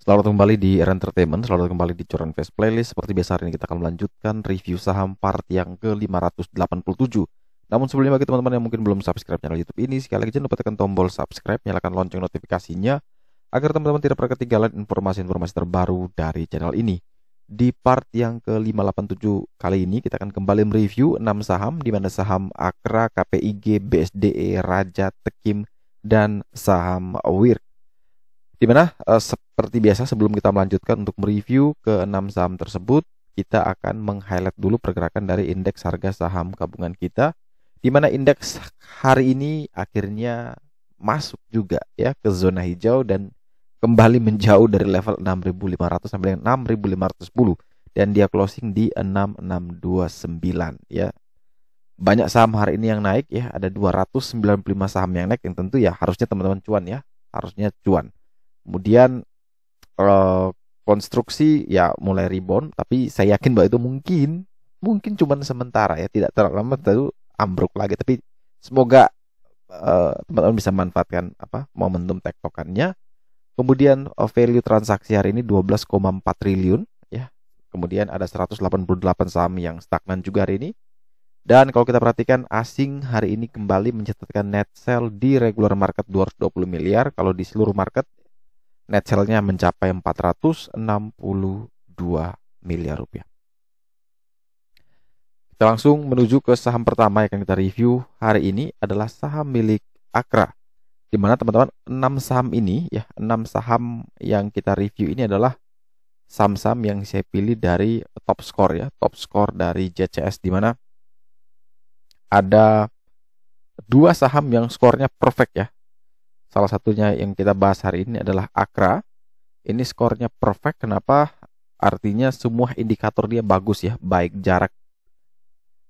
Selamat kembali di Era Entertainment, selamat kembali di Curan Fest Playlist. Seperti biasa hari ini kita akan melanjutkan review saham part yang ke-587. Namun sebelumnya bagi teman-teman yang mungkin belum subscribe channel YouTube ini, sekali lagi jangan lupa tekan tombol subscribe, nyalakan lonceng notifikasinya agar teman-teman tidak pernah ketinggalan informasi-informasi terbaru dari channel ini. Di part yang ke-587 kali ini kita akan kembali mereview 6 saham, di mana saham Akra, KPIG, BSDE, Raja, Tekim, dan saham WIRK. Dimana seperti biasa sebelum kita melanjutkan untuk mereview ke 6 saham tersebut, kita akan meng-highlight dulu pergerakan dari indeks harga saham gabungan kita, di mana indeks hari ini akhirnya masuk juga ya ke zona hijau dan kembali menjauh dari level 6.500 sampai dengan 6.510 dan dia closing di 6629 ya. Banyak saham hari ini yang naik ya, ada 295 saham yang naik yang tentu ya harusnya teman-teman cuan ya, harusnya cuan. Kemudian konstruksi ya mulai rebound, tapi saya yakin bahwa itu mungkin cuma sementara ya, tidak terlalu lama itu ambruk lagi. Tapi semoga teman-teman bisa manfaatkan momentum tektokannya. Kemudian value transaksi hari ini 12,4 triliun ya. Kemudian ada 188 saham yang stagnan juga hari ini. Dan kalau kita perhatikan asing hari ini kembali mencatatkan net sell di regular market 220 miliar, kalau di seluruh market net sell-nya mencapai 462 miliar rupiah. Kita langsung menuju ke saham pertama yang akan kita review hari ini adalah saham milik Akra. Di mana teman-teman 6 saham ini ya, 6 saham yang kita review ini adalah saham-saham yang saya pilih dari top score ya, top score dari JCS, di mana ada 2 saham yang skornya perfect ya. Salah satunya yang kita bahas hari ini adalah Akra. Ini skornya perfect. Kenapa? Artinya semua indikator dia bagus ya. Baik jarak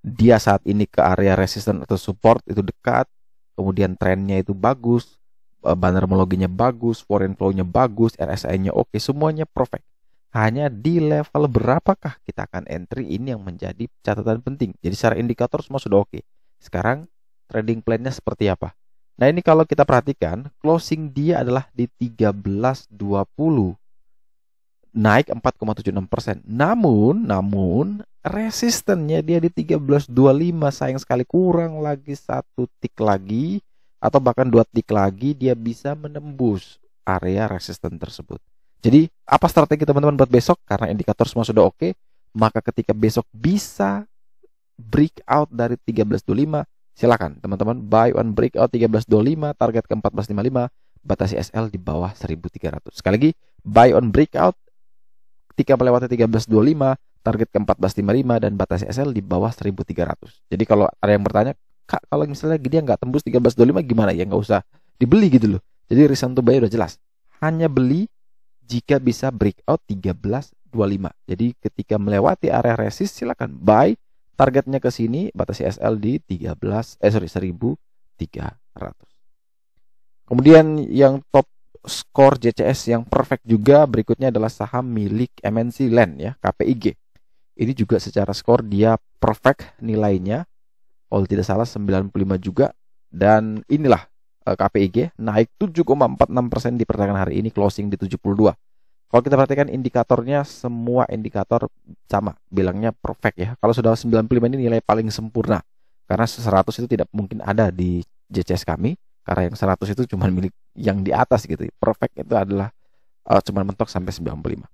dia saat ini ke area resistance atau support itu dekat. Kemudian trennya itu bagus. Bannermologinya bagus. Foreign flow-nya bagus. RSI-nya oke. Semuanya perfect. Hanya di level berapakah kita akan entry, ini yang menjadi catatan penting. Jadi secara indikator semua sudah oke. Sekarang trading plan-nya seperti apa? Nah ini kalau kita perhatikan closing dia adalah di 13.20, naik 4,76%. Namun resistennya dia di 13.25, sayang sekali kurang lagi 1 tick lagi atau bahkan 2 tick lagi dia bisa menembus area resisten tersebut. Jadi apa strategi teman-teman buat besok? Karena indikator semua sudah oke, maka ketika besok bisa breakout dari 13.25, silakan teman-teman buy on breakout 13.25, target ke 14.55, batasi SL di bawah 1.300. Sekali lagi, buy on breakout ketika melewati 13.25, target ke 14.55 dan batasi SL di bawah 1.300. Jadi kalau ada yang bertanya, Kak, kalau misalnya dia nggak tembus 13.25 gimana ya? Nggak usah dibeli gitu loh. Jadi reason to buy udah jelas. Hanya beli jika bisa breakout 13.25. Jadi ketika melewati area resist silakan buy. Targetnya ke sini, batasi SL di 1.300. Kemudian yang top score JCS yang perfect juga berikutnya adalah saham milik MNC Land ya, KPIG. Ini juga secara skor dia perfect nilainya. Kalau tidak salah 95 juga. Dan inilah KPIG naik 7,46% di perdagangan hari ini, closing di 72. Kalau kita perhatikan indikatornya, semua indikator sama, bilangnya perfect ya. Kalau sudah 95 ini nilai paling sempurna. Karena 100 itu tidak mungkin ada di JCS kami. Karena yang 100 itu cuma milik yang di atas gitu. Perfect itu adalah cuma mentok sampai 95.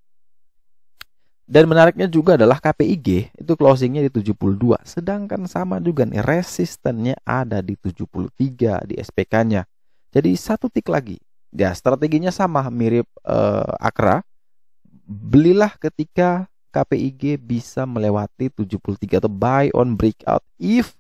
Dan menariknya juga adalah KPIG itu closingnya di 72. Sedangkan sama juga nih, resistennya ada di 73 di SPK-nya. Jadi 1 tick lagi. Ya, strateginya sama, mirip Akra. Belilah ketika KPIG bisa melewati 73 atau buy on breakout if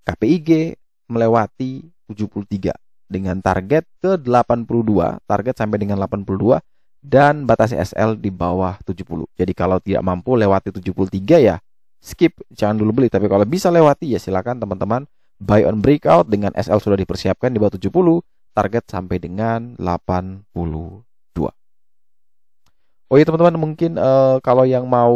KPIG melewati 73 dengan target ke 82, target sampai dengan 82 dan batasi SL di bawah 70. Jadi kalau tidak mampu lewati 73 ya skip, jangan dulu beli. Tapi kalau bisa lewati ya silakan teman-teman buy on breakout dengan SL sudah dipersiapkan di bawah 70. Target sampai dengan 82. Oh iya teman-teman, mungkin kalau yang mau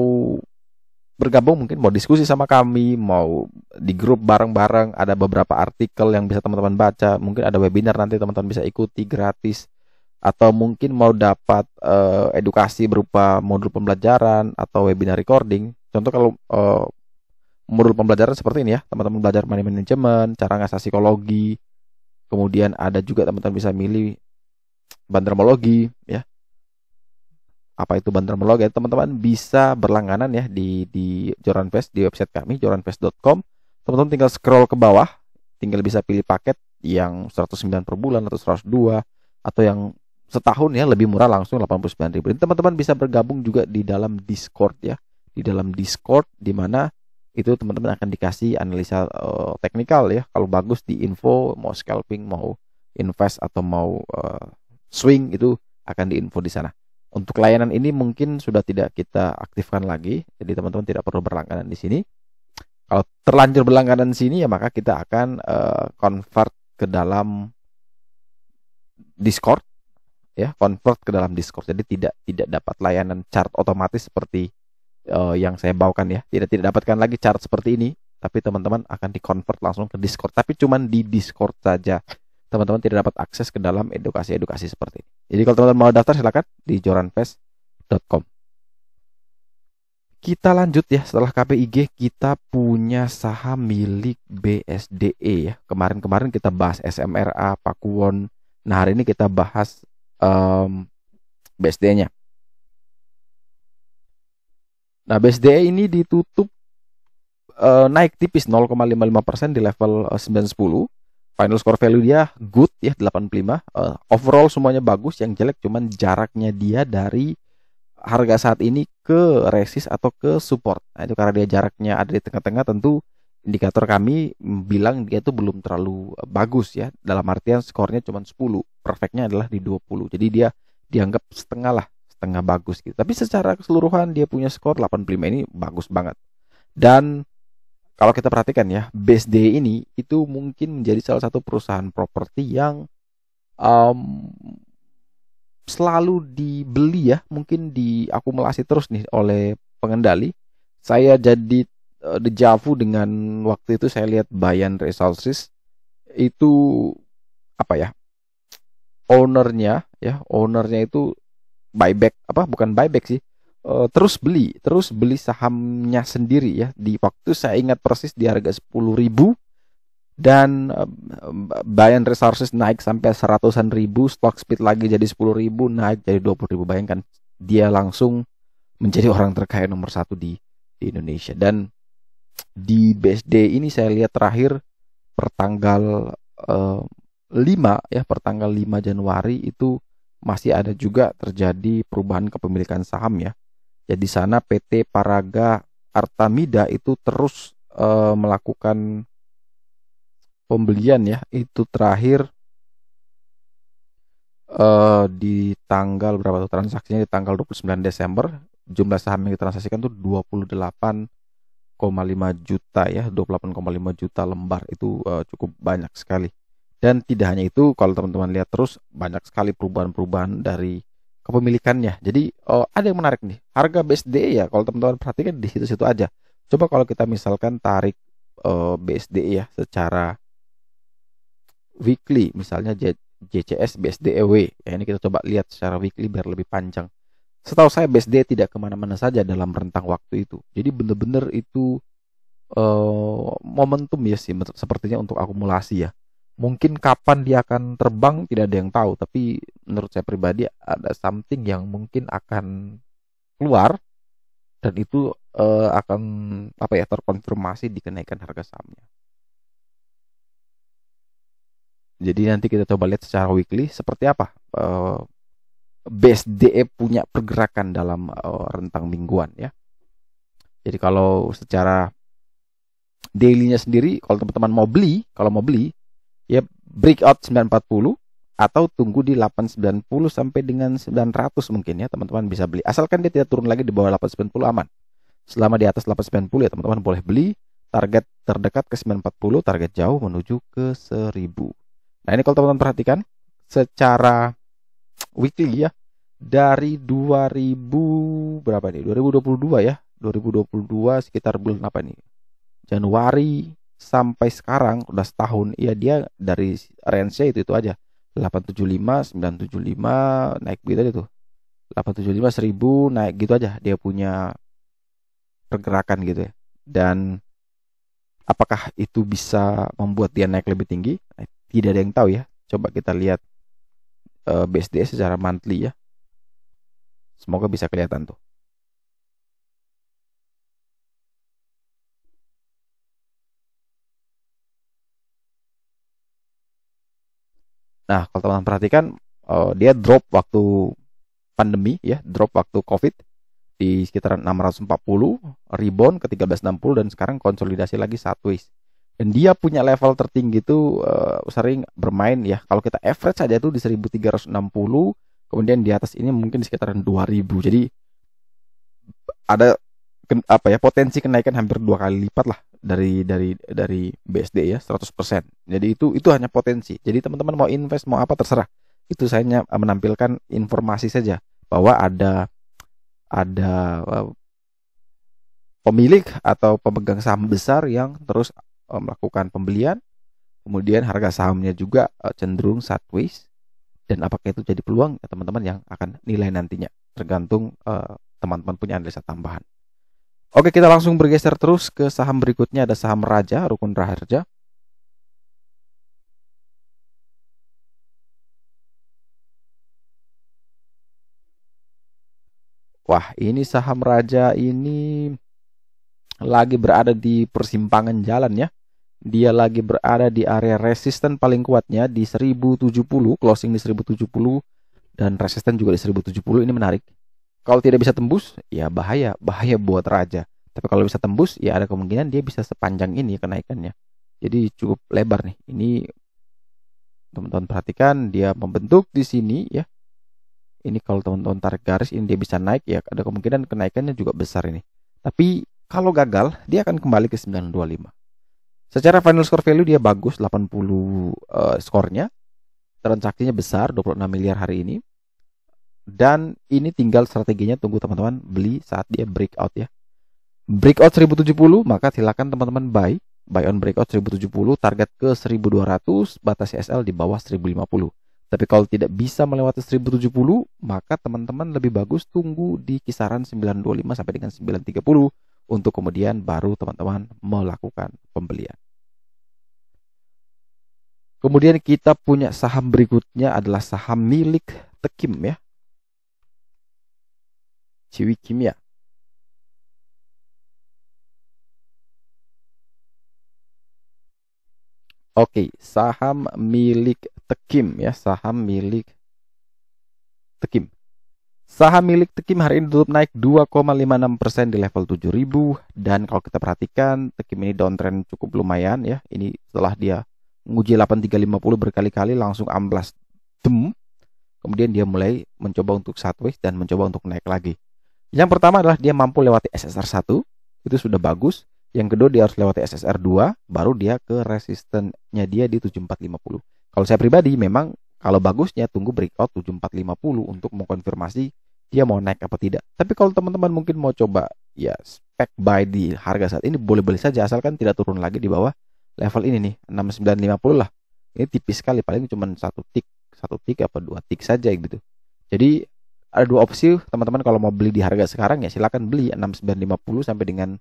bergabung, mungkin mau diskusi sama kami, mau di grup bareng-bareng, ada beberapa artikel yang bisa teman-teman baca, mungkin ada webinar nanti teman-teman bisa ikuti gratis. atau mungkin mau dapat edukasi berupa modul pembelajaran atau webinar recording. Contoh kalau modul pembelajaran seperti ini ya, teman-teman belajar money management, cara ngasah psikologi, kemudian ada juga teman-teman bisa milih bandermologi ya. Apa itu bandermologi? Teman-teman bisa berlangganan ya di Joran Fest, di website kami joranfest.com. Teman-teman tinggal scroll ke bawah, tinggal bisa pilih paket yang 109 per bulan atau 102 atau yang setahun ya lebih murah langsung 89.000. Teman-teman bisa bergabung juga di dalam Discord ya. Di dalam Discord di mana itu teman-teman akan dikasih analisa teknikal ya. Kalau bagus di info, mau scalping, mau invest atau mau swing itu akan diinfo di sana. Untuk layanan ini mungkin sudah tidak kita aktifkan lagi, jadi teman-teman tidak perlu berlangganan di sini. Kalau terlanjur berlangganan di sini ya maka kita akan convert ke dalam Discord ya, convert ke dalam Discord. Jadi tidak dapat layanan chart otomatis seperti yang saya bawakan ya. Tidak dapatkan lagi chart seperti ini, tapi teman-teman akan di-convert langsung ke Discord, tapi cuman di Discord saja. Teman-teman tidak dapat akses ke dalam edukasi-edukasi seperti ini. Jadi kalau teman-teman mau daftar silakan di joranfest.com. Kita lanjut ya, setelah KPIG kita punya saham milik BSDE ya. Kemarin kita bahas SMRA, Pakuwon. Nah hari ini kita bahas BSDE-nya. Nah BSDE ini ditutup naik tipis 0,55% di level 910. Final score value dia good ya 85. Overall semuanya bagus, yang jelek cuman jaraknya dia dari harga saat ini ke resist atau ke support. Nah, itu karena dia jaraknya ada di tengah-tengah, tentu indikator kami bilang dia itu belum terlalu bagus ya. Dalam artian skornya cuma 10, perfectnya adalah di 20. Jadi dia dianggap setengah bagus gitu. Tapi secara keseluruhan dia punya skor 85, ini bagus banget. Dan kalau kita perhatikan ya, BSD ini itu mungkin menjadi salah satu perusahaan properti yang selalu dibeli ya, mungkin diakumulasi terus nih oleh pengendali. Saya jadi dejavu dengan waktu itu saya lihat Bayan Resources itu apa ya, ownernya itu buyback, bukan buyback sih, terus beli sahamnya sendiri ya. Di waktu saya ingat persis di harga 10.000 dan Bayan Resources naik sampai 100-an ribu, stock speed lagi jadi 10.000, naik jadi 20.000. Bayangkan dia langsung menjadi orang terkaya nomor 1 di Indonesia. Dan di BSD ini saya lihat terakhir pertanggal 5 Januari itu masih ada juga terjadi perubahan kepemilikan saham ya. Jadi sana PT Paraga Artamida itu terus melakukan pembelian ya. Itu terakhir di tanggal berapa tuh transaksinya, di tanggal 29 Desember. Jumlah saham yang ditransaksikan tuh 28,5 juta ya, 28,5 juta lembar. Itu cukup banyak sekali. Dan tidak hanya itu, kalau teman-teman lihat terus banyak sekali perubahan-perubahan dari kepemilikannya. Jadi ada yang menarik nih. Harga BSDE ya, kalau teman-teman perhatikan di situ-situ aja. Coba kalau kita misalkan tarik BSDE ya secara weekly, misalnya JCS BSDEW. Ya, ini kita coba lihat secara weekly biar lebih panjang. Setahu saya BSDE tidak kemana-mana saja dalam rentang waktu itu. Jadi benar-benar itu momentum ya sih sepertinya untuk akumulasi ya. Mungkin kapan dia akan terbang tidak ada yang tahu, tapi menurut saya pribadi ada something yang mungkin akan keluar dan itu akan terkonfirmasi di kenaikan harga sahamnya. Jadi nanti kita coba lihat secara weekly seperti apa BSDE punya pergerakan dalam rentang mingguan ya. Jadi kalau secara daily-nya sendiri, kalau teman-teman mau beli ya breakout 940 atau tunggu di 890 sampai dengan 900 mungkin ya, teman-teman bisa beli. Asalkan dia tidak turun lagi di bawah 890 aman. Selama di atas 890 ya teman-teman boleh beli. Target terdekat ke 940, target jauh menuju ke 1000. Nah, ini kalau teman-teman perhatikan secara weekly ya, dari 2000 berapa nih? 2022 ya. 2022 sekitar bulan apa nih? Januari sampai sekarang udah setahun ya, dia dari range-nya itu aja 875, 975 naik gitu aja tuh. 875, 1000 naik gitu aja dia punya pergerakan gitu ya. Dan apakah itu bisa membuat dia naik lebih tinggi? Tidak ada yang tahu ya. Coba kita lihat BSD secara monthly ya. Semoga bisa kelihatan tuh. Nah, kalau teman-teman perhatikan dia drop waktu pandemi ya, drop waktu COVID di sekitaran 640, rebound ke 1360 dan sekarang konsolidasi lagi sideways. Dan dia punya level tertinggi itu sering bermain ya. Kalau kita average saja itu di 1360, kemudian di atas ini mungkin di sekitaran 2000. Jadi ada potensi kenaikan hampir 2 kali lipat lah dari BSD ya, 100%. Jadi itu hanya potensi. Jadi teman-teman mau invest mau apa terserah. Itu saya hanya menampilkan informasi saja bahwa ada pemilik atau pemegang saham besar yang terus melakukan pembelian, kemudian harga sahamnya juga cenderung sideways. Dan apakah itu jadi peluang ya teman-teman yang akan nilai nantinya, tergantung teman-teman punya analisa tambahan. Oke, kita langsung bergeser terus ke saham berikutnya. Ada saham Raja, Rukun Raharja. Wah, ini saham Raja ini lagi berada di persimpangan jalan ya. Dia lagi berada di area resisten paling kuatnya di 1070, closing di 1070 dan resisten juga di 1070. Ini menarik. Kalau tidak bisa tembus, ya bahaya buat Raja. Tapi kalau bisa tembus, ya ada kemungkinan dia bisa sepanjang ini kenaikannya. Jadi cukup lebar nih. Ini teman-teman perhatikan dia membentuk di sini ya. Ini kalau teman-teman tarik garis ini dia bisa naik ya, ada kemungkinan kenaikannya juga besar ini. Tapi kalau gagal, dia akan kembali ke 925. Secara final score value dia bagus, 80 skornya. Transaksinya besar, 26 miliar hari ini. Dan ini tinggal strateginya, tunggu teman-teman beli saat dia breakout ya. Breakout 1070, maka silakan teman-teman buy on breakout 1070, target ke 1200, batas CSL di bawah 1050. Tapi kalau tidak bisa melewati 1070, maka teman-teman lebih bagus tunggu di kisaran 925 sampai dengan 930 untuk kemudian baru teman-teman melakukan pembelian. Kemudian kita punya saham berikutnya adalah saham milik Tekim ya. Ciwi Kimia. Oke, saham milik Tekim ya, saham milik Tekim. Saham milik Tekim hari ini tutup naik 2,56% di level 7.000 dan kalau kita perhatikan Tekim ini downtrend cukup lumayan ya. Ini setelah dia menguji 8350 berkali-kali langsung amblas dem. Kemudian dia mulai mencoba untuk sideways dan mencoba untuk naik lagi. Yang pertama adalah dia mampu lewati SSR 1, itu sudah bagus. Yang kedua dia harus lewati SSR 2, baru dia ke resistennya dia di 7450. Kalau saya pribadi memang kalau bagusnya tunggu breakout 7450 untuk mengkonfirmasi dia mau naik apa tidak. Tapi kalau teman-teman mungkin mau coba ya spek buy di harga saat ini boleh-boleh saja asalkan tidak turun lagi di bawah level ini nih 6950 lah. Ini tipis sekali, paling cuma satu tik apa 2 tik saja gitu. Jadi ada dua opsi teman-teman kalau mau beli di harga sekarang ya silakan beli 6950 sampai dengan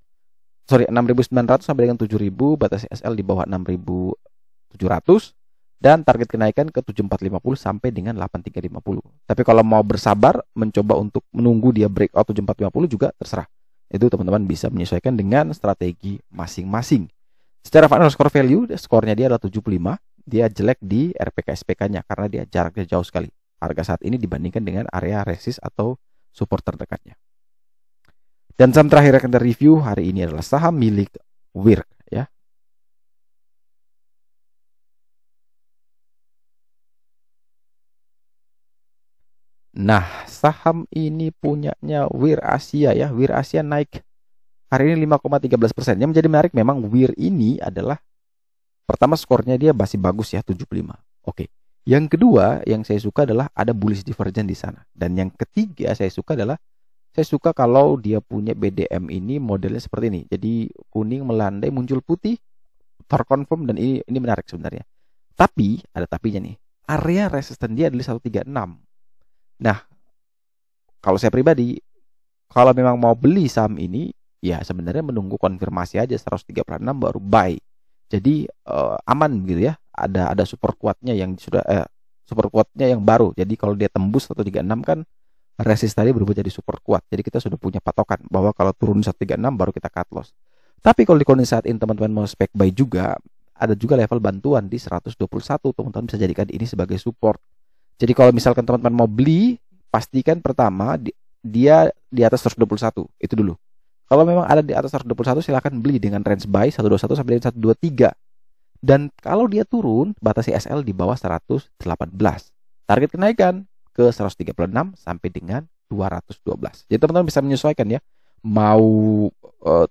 6.900 sampai dengan 7.000, batas SL di bawah 6.700 dan target kenaikan ke 7450 sampai dengan 8350. Tapi kalau mau bersabar mencoba untuk menunggu dia breakout 7450 juga terserah. Itu teman-teman bisa menyesuaikan dengan strategi masing-masing. Secara final score value, skornya dia adalah 75. Dia jelek di RPK SPK-nya karena dia jaraknya jauh sekali. Harga saat ini dibandingkan dengan area resist atau support terdekatnya. Dan saham terakhir yang kita review hari ini adalah saham milik WIRK ya. Nah, saham ini punyanya Wir Asia ya. Wir Asia naik hari ini 5,13%. Yang menjadi menarik memang Wir ini adalah pertama skornya dia masih bagus ya 75. Oke. Yang kedua yang saya suka adalah ada bullish divergence di sana. Dan yang ketiga saya suka adalah saya suka kalau dia punya BDM ini modelnya seperti ini. Jadi kuning melandai muncul putih terkonfirm dan ini menarik sebenarnya. Tapi ada tapinya nih. area resisten dia adalah 136. Nah, kalau saya pribadi, kalau memang mau beli saham ini, ya sebenarnya menunggu konfirmasi aja 136 baru buy. Jadi aman gitu ya. Ada super kuatnya yang sudah super kuatnya yang baru. Jadi kalau dia tembus 136 kan resist tadi berubah jadi super kuat. Jadi kita sudah punya patokan bahwa kalau turun 136 baru kita cut loss. Tapi kalau di kondisi saat ini teman-teman mau spek buy juga, ada juga level bantuan di 121. Teman-teman bisa jadikan ini sebagai support. Jadi kalau misalkan teman-teman mau beli, pastikan pertama dia di atas 121. Itu dulu. Kalau memang ada di atas 121, silakan beli dengan range buy 121 sampai dengan 123. Dan kalau dia turun, batasi SL di bawah 118. Target kenaikan ke 136 sampai dengan 212. Jadi teman-teman bisa menyesuaikan ya. Mau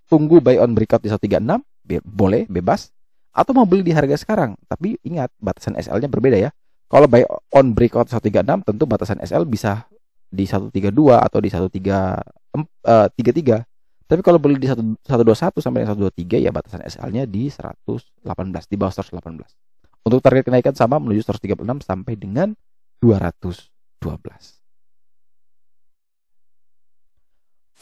tunggu buy on breakout di 136, boleh, bebas. Atau mau beli di harga sekarang. Tapi ingat, batasan SL-nya berbeda ya. Kalau buy on breakout 136, tentu batasan SL bisa di 132 atau di 133. Tapi kalau beli di 121 sampai 123 ya batasan SL-nya di 118, di bawah 118. Untuk target kenaikan sama menuju 136 sampai dengan 212.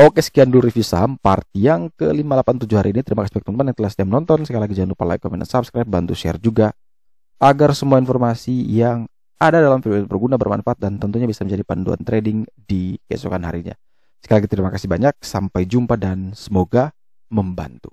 Oke, sekian dulu review saham part yang ke-587 hari ini. Terima kasih teman-teman yang telah setia menonton. Sekali lagi jangan lupa like, comment, dan subscribe. Bantu share juga agar semua informasi yang ada dalam video ini berguna, bermanfaat, dan tentunya bisa menjadi panduan trading di keesokan harinya. Sekali lagi terima kasih banyak, sampai jumpa dan semoga membantu.